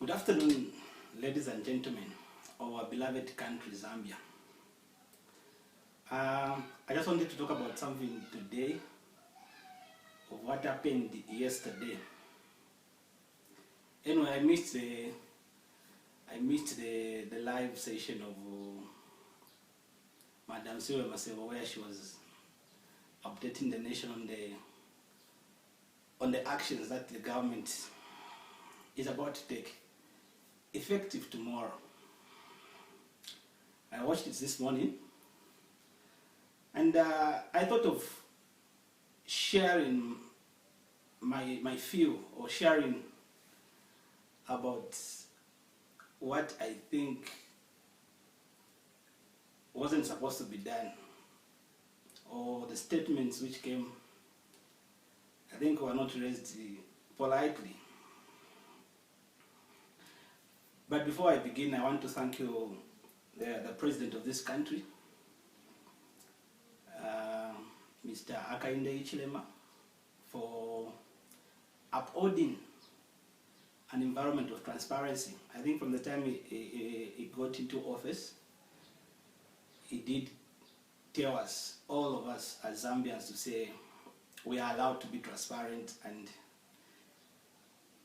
Good afternoon, ladies and gentlemen of our beloved country, Zambia. I just wanted to talk about something today of what happened yesterday. Anyway, I missed the live session of Madam Zambia Vaccine, where she was updating the nation on the actions that the government is about to take, effective tomorrow. I watched it this morning, and I thought of sharing my view, or sharing about what I think wasn't supposed to be done, or the statements which came, I think, were not raised politely. But before I begin, I want to thank you, the President of this country, Mr. Hakainde Hichilema, for upholding an environment of transparency. I think from the time he got into office, he did tell us, all of us as Zambians, to say we are allowed to be transparent, and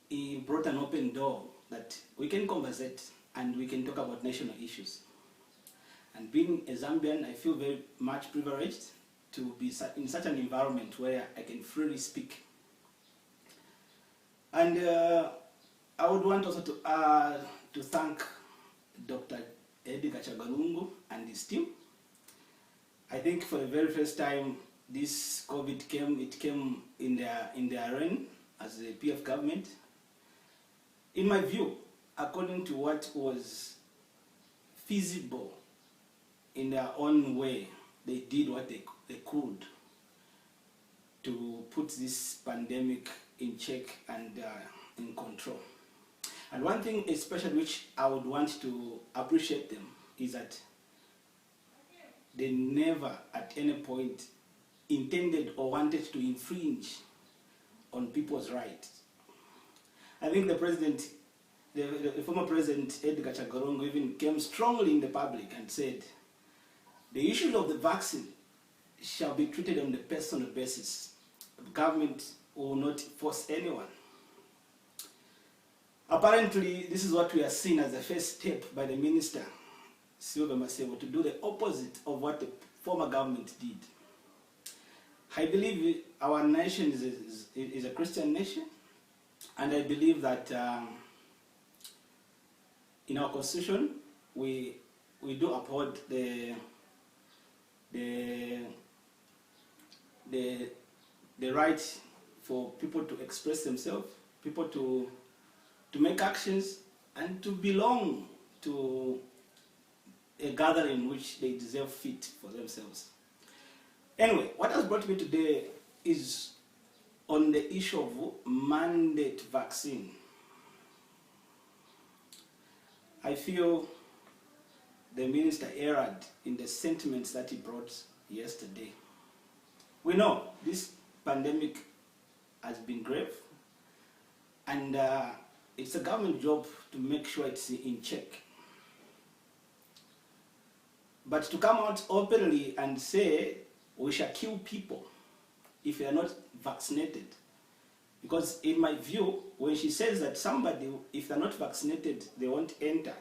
he brought an open door that we can conversate and we can talk about national issues. And being a Zambian, I feel very much privileged to be in such an environment where I can freely speak. And I would want also to thank Dr. Edgar Chagalungu and his team. I think for the very first time this COVID came in their reign as the PF government. In my view, according to what was feasible in their own way, they did what they could to put this pandemic in check and in control. And one thing especially which I would want to appreciate them is that they never at any point intended or wanted to infringe on people's rights. I think the president, the former president Edgar Chagalungu, even came strongly in the public and said, the issue of the vaccine shall be treated on a personal basis. The government will not force anyone. Apparently, this is what we are seeing as the first step by the minister, Zambia Vaccine, to do the opposite of what the former government did. I believe our nation is a Christian nation, and I believe that in our constitution we do uphold the right for people to express themselves, people to make actions, and to belong to a gathering which they deserve fit for themselves. Anyway, what has brought me today is on the issue of mandate vaccine. I feel the minister erred in the sentiments that he brought yesterday. We know this pandemic has been grave, and it's a government job to make sure it's in check. But to come out openly and say we shall kill people if they are not vaccinated, because in my view, when she says that somebody, if they're not vaccinated, they won't enter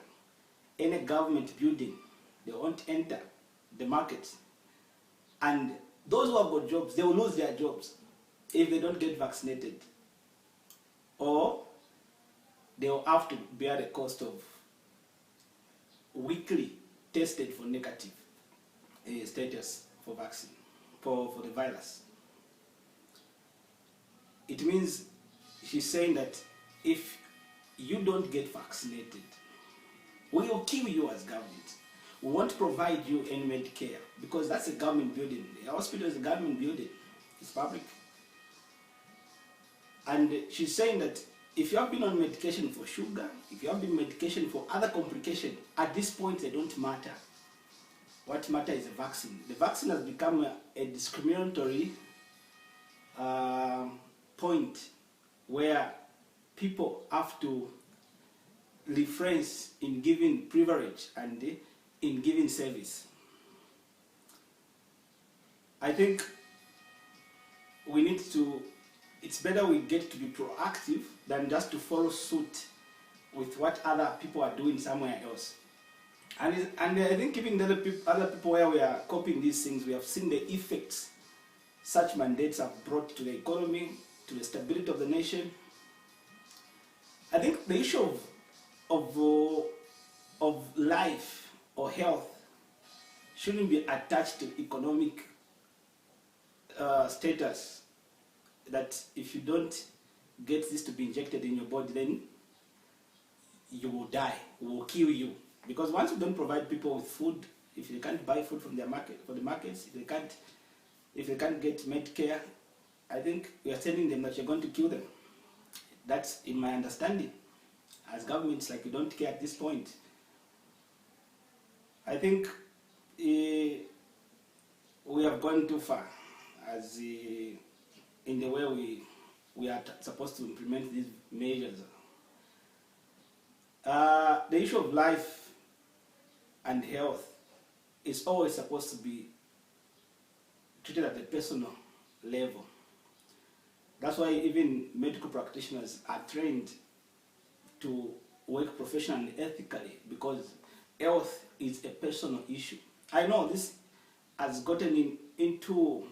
any government building, they won't enter the market, and those who have got jobs, they will lose their jobs if they don't get vaccinated, or they will have to bear the cost of weekly tested for negative status for vaccine, for the virus. It means she's saying that if you don't get vaccinated, we will kill you as government. We won't provide you any Medicare, because that's a government building. The hospital is a government building. It's public. And she's saying that if you have been on medication for sugar, if you have been on medication for other complications, at this point they don't matter. What matters is the vaccine. The vaccine has become a discriminatory point where people have to refrains in giving privilege and in giving service. I think we need to, it's better we get to be proactive than just to follow suit with what other people are doing somewhere else. And I think even the other people where we are copying these things, we have seen the effects such mandates have brought to the economy, to the stability of the nation. I think the issue of life or health shouldn't be attached to economic status, that if you don't get this to be injected in your body, then you will die, it will kill you. Because once you don't provide people with food, if they can't buy food from the markets, if they can't get Medicare, I think we are telling them that you're going to kill them. That's in my understanding. As governments, like, you don't care at this point. I think we have gone too far as in the way we are supposed to implement these measures. The issue of life and health is always supposed to be treated at a personal level. That's why even medical practitioners are trained to work professionally and ethically, because health is a personal issue. I know this has gotten into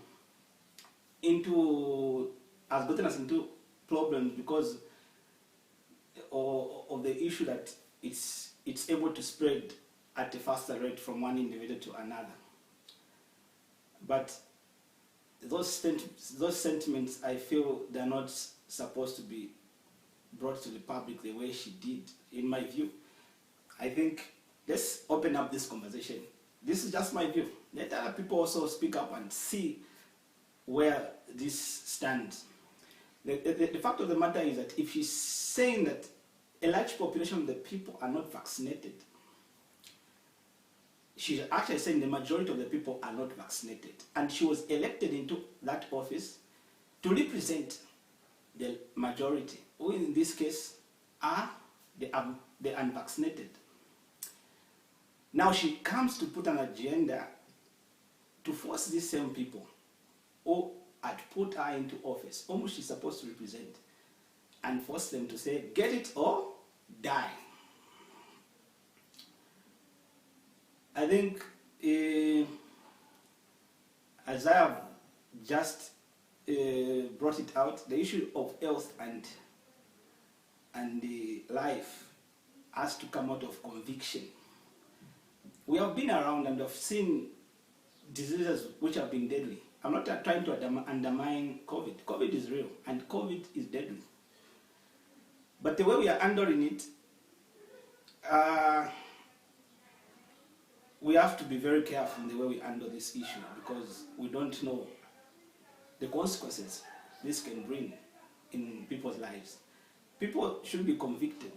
us into problems because of the issue that it's able to spread at a faster rate from one individual to another. But those sentiments, I feel they're not supposed to be brought to the public the way she did, in my view. I think let's open up this conversation. This is just my view. Let other people also speak up and see where this stands. The fact of the matter is that if she's saying that a large population of the people are not vaccinated, she's actually saying the majority of the people are not vaccinated. And she was elected into that office to represent the majority, who in this case are the unvaccinated. Now she comes to put an agenda to force these same people who had put her into office, whom she's supposed to represent, and force them to say, get it or die. I think, as I have just brought it out, the issue of health and the life has to come out of conviction. We have been around and have seen diseases which have been deadly. I'm not trying to undermine COVID. COVID is real and COVID is deadly. But the way we are handling it, we have to be very careful in the way we handle this issue, because we don't know the consequences this can bring in people's lives. People should be convicted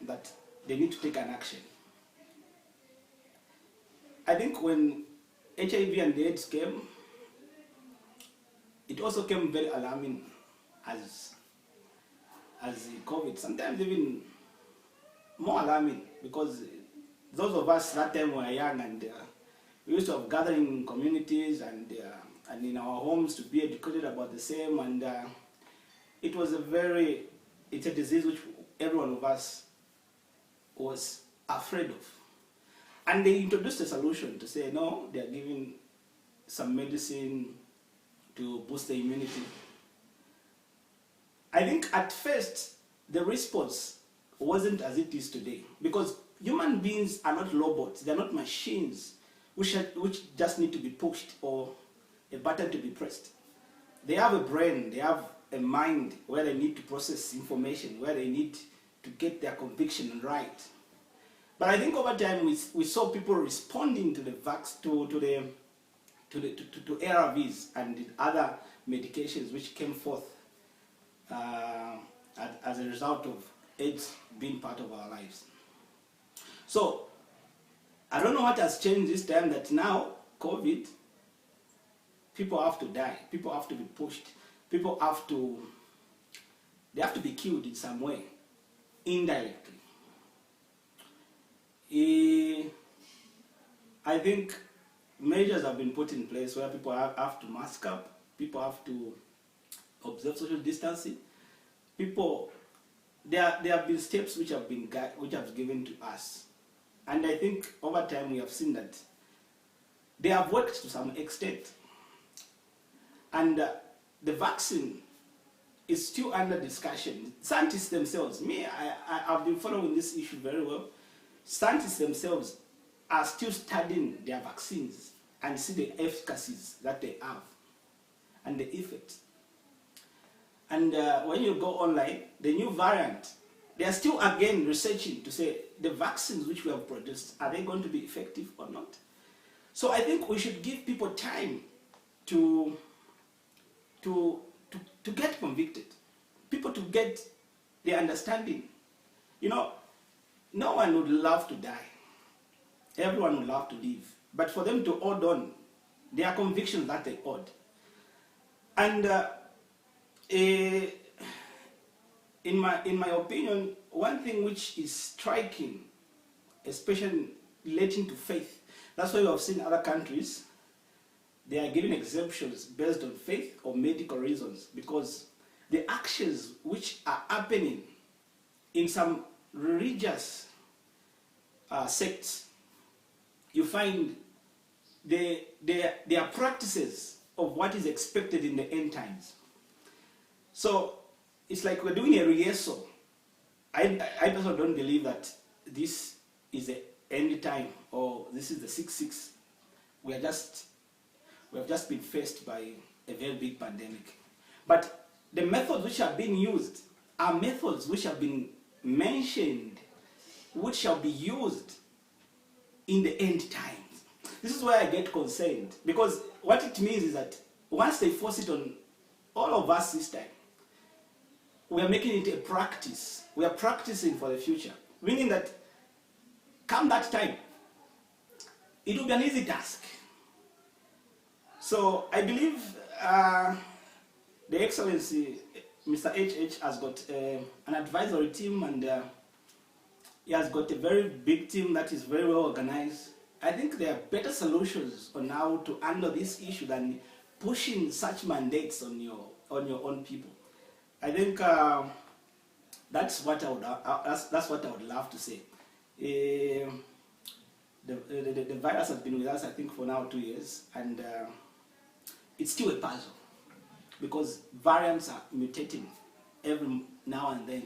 that they need to take an action. I think when HIV and AIDS came, it also came very alarming as COVID, sometimes even more alarming, because those of us that time were young and we used to have gathering in communities and in our homes to be educated about the same, and it's a disease which every one of us was afraid of. And they introduced a solution to say, no, they are giving some medicine to boost the immunity. I think at first the response wasn't as it is today, because human beings are not robots, they're not machines which just need to be pushed or a button to be pressed. They have a brain, they have a mind where they need to process information, where they need to get their conviction right. But I think over time we saw people responding to the to ARVs and the other medications which came forth as a result of AIDS being part of our lives. So I don't know what has changed this time, that now COVID, people have to die, people have to be pushed, people they have to be killed in some way, indirectly. I think measures have been put in place where people have to mask up, people have to observe social distancing. People, there have been steps which have given to us, and I think over time we have seen that they have worked to some extent, and the vaccine is still under discussion. Scientists themselves, I've been following this issue very well. Scientists themselves are still studying their vaccines and see the efficacies that they have and the effects. And when you go online, the new variant, they are still again researching to say the vaccines which we have produced, are they going to be effective or not? So I think we should give people time to get convicted, people to get the understanding. You know, no one would love to die. Everyone would love to live. But for them to hold on, there are convictions that they hold. And in my opinion, one thing which is striking, especially relating to faith, that's why we have seen other countries, they are giving exemptions based on faith or medical reasons, because the actions which are happening in some religious sects, you find they are practices of what is expected in the end times. So it's like we're doing a rehearsal. I personally don't believe that this is the end time or this is the 6-6. We have just been faced by a very big pandemic. But the methods which are being used are methods which have been mentioned, which shall be used in the end times. This is where I get concerned, because what it means is that once they force it on all of us this time, we are making it a practice. We are practicing for the future, meaning that come that time, it will be an easy task. So I believe the Excellency, Mr. HH, has got an advisory team, and he has got a very big team that is very well organized. I think there are better solutions on how to handle this issue than pushing such mandates on your own people. I think that's what I would love to say. The virus has been with us, I think, for now 2 years, and it's still a puzzle because variants are mutating every now and then.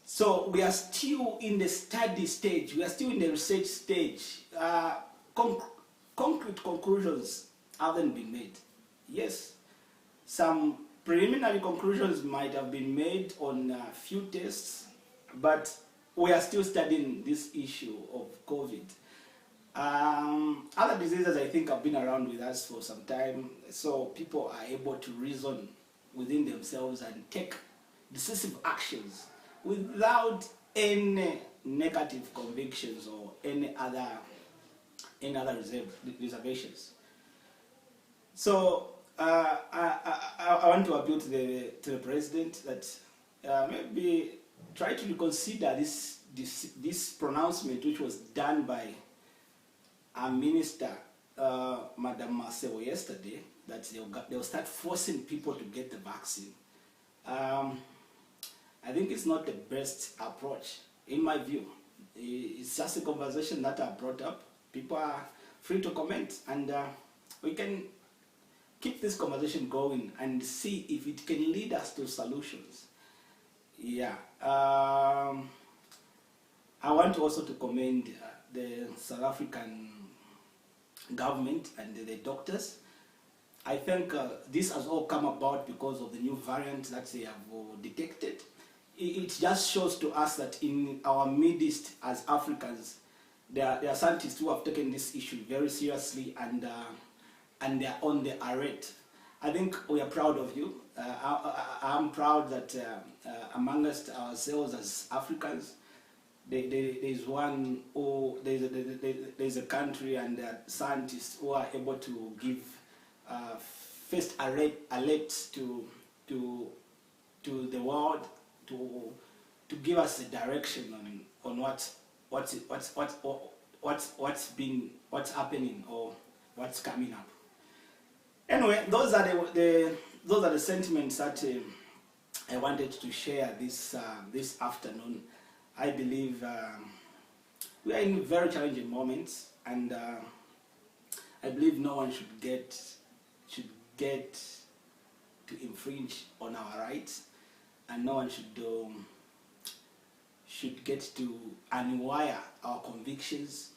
So we are still in the study stage, we are still in the research stage. Concrete conclusions haven't been made. Yes, some preliminary conclusions might have been made on a few tests, but we are still studying this issue of COVID. Other diseases, I think, have been around with us for some time, so people are able to reason within themselves and take decisive actions without any negative convictions or any other reservations. So I want to appeal to the president that maybe try to reconsider this pronouncement which was done by our minister, Madam Marcelo, yesterday, that they'll start forcing people to get the vaccine. I think it's not the best approach, in my view. It's just a conversation that I brought up. People are free to comment, and we can keep this conversation going and see if it can lead us to solutions. Yeah. I want also to commend the South African government and the doctors. I think this has all come about because of the new variant that they have detected. It just shows to us that in our midst as Africans, there are scientists who have taken this issue very seriously, and they are on the alert. I think we are proud of you. I'm proud that amongst ourselves as Africans, there's a country and scientists who are able to give first alerts to the world, to give us a direction on what what's happening or what's coming up. Anyway, those are the sentiments that I wanted to share this afternoon. I believe we are in very challenging moments, and I believe no one should get to infringe on our rights, and no one should get to unwire our convictions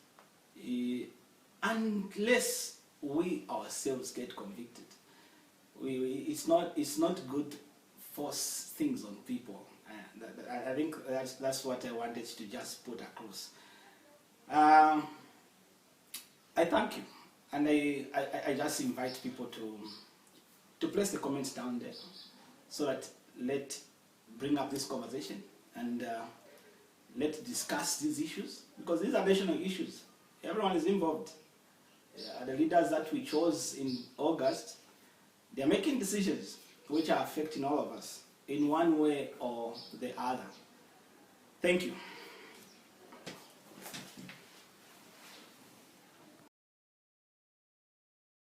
unless we ourselves get convicted. It's not good to force things on people. I think that's what I wanted to just put across. I thank you, and I just invite people to place the comments down there, so that bring up this conversation, and let's discuss these issues, because these are national issues. Everyone is involved. The leaders that we chose in August, they are making decisions which are affecting all of us in one way or the other. Thank you.